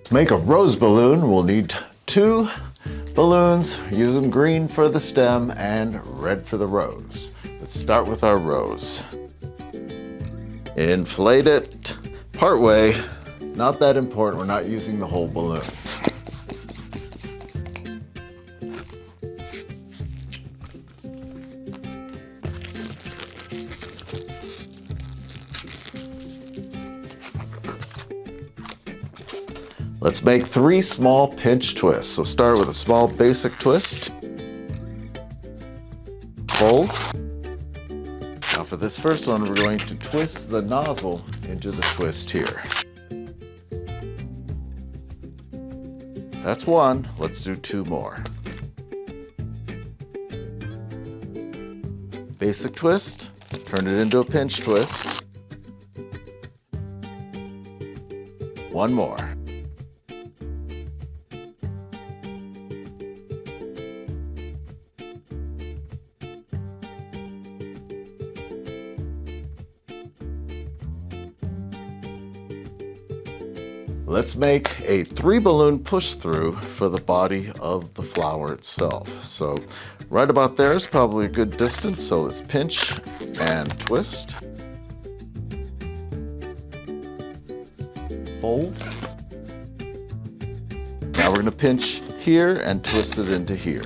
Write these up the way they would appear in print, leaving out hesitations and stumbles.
To make a rose balloon, we'll need 2 balloons. Use them green for the stem and red for the rose. Let's start with our rose. Inflate it partway. Not that important, we're not using the whole balloon. Let's make 3 small pinch twists. So start with a small basic twist. Fold. Now for this first one, we're going to twist the nozzle into the twist here. That's 1. Let's do 2 more. Basic twist, turn it into a pinch twist. 1 more. Let's make a 3 balloon push through for the body of the flower itself. So right about there is probably a good distance. So let's pinch and twist. Fold. Now we're going to pinch here and twist it into here.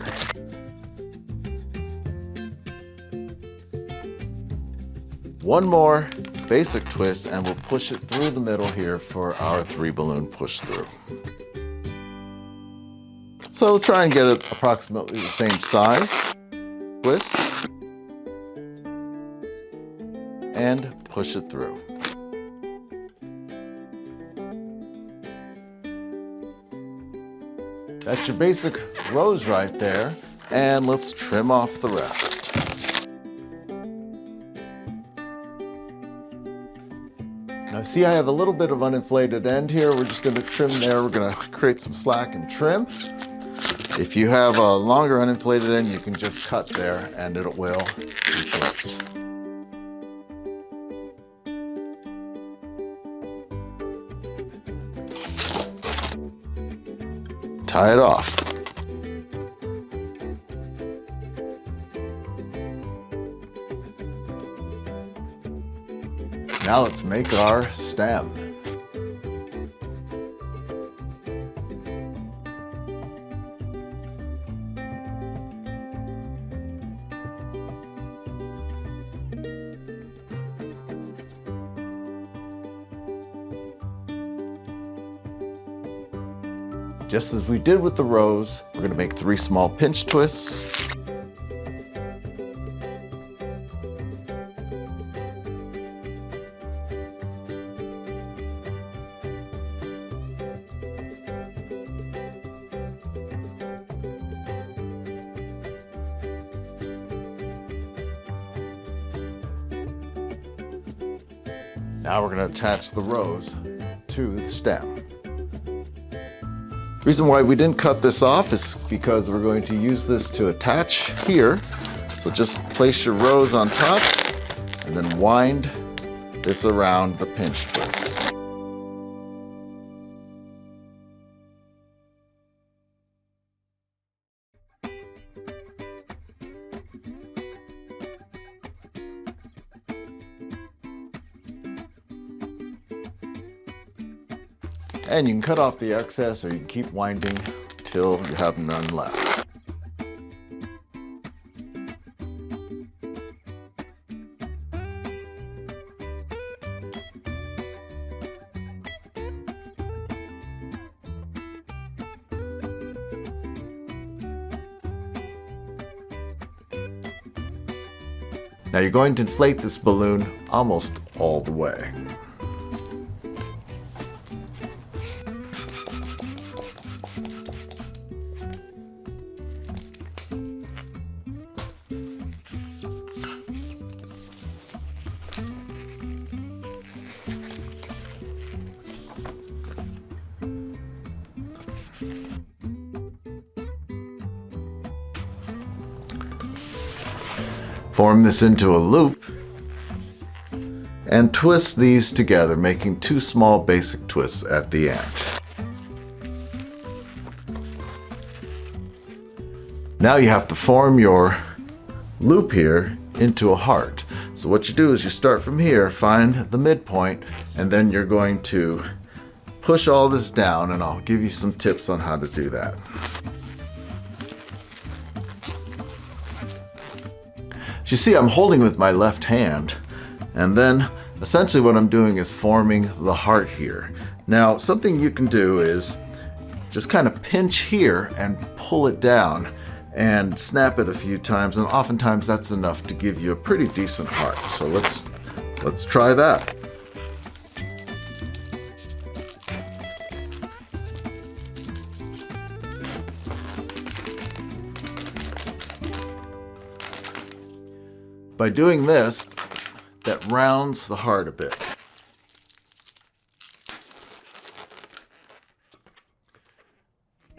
One more basic twist and we'll push it through the middle here for our 3 balloon push through. So try and get it approximately the same size. Twist and push it through. That's your basic rose right there, and let's trim off the rest. Now see, I have a little bit of uninflated end here. We're just going to trim there. We're going to create some slack and trim. If you have a longer uninflated end, you can just cut there and it will inflate. Tie it off. Now let's make our stem. Just as we did with the rose, we're going to make 3 small pinch twists. Now we're going to attach the rose to the stem. The reason why we didn't cut this off is because we're going to use this to attach here. So just place your rose on top and then wind this around the pinch twist. And you can cut off the excess or you can keep winding till you have none left. Now you're going to inflate this balloon almost all the way. Form this into a loop and twist these together, making 2 small basic twists at the end. Now you have to form your loop here into a heart. So what you do is you start from here, find the midpoint, and then you're going to push all this down, and I'll give you some tips on how to do that. As you see, I'm holding with my left hand, and then essentially what I'm doing is forming the heart here. Now, something you can do is just kind of pinch here and pull it down and snap it a few times, and oftentimes that's enough to give you a pretty decent heart. So let's try that. By doing this, that rounds the heart a bit.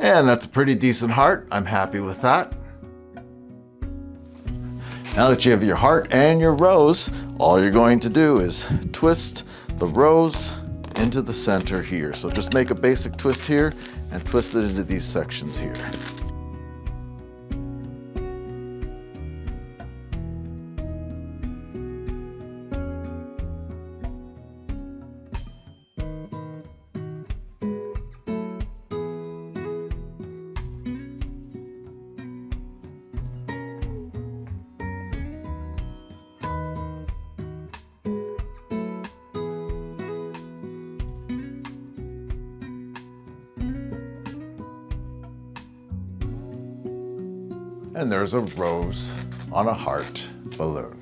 And that's a pretty decent heart. I'm happy with that. Now that you have your heart and your rose, all you're going to do is twist the rose into the center here. So just make a basic twist here and twist it into these sections here. And there's a rose on a heart balloon.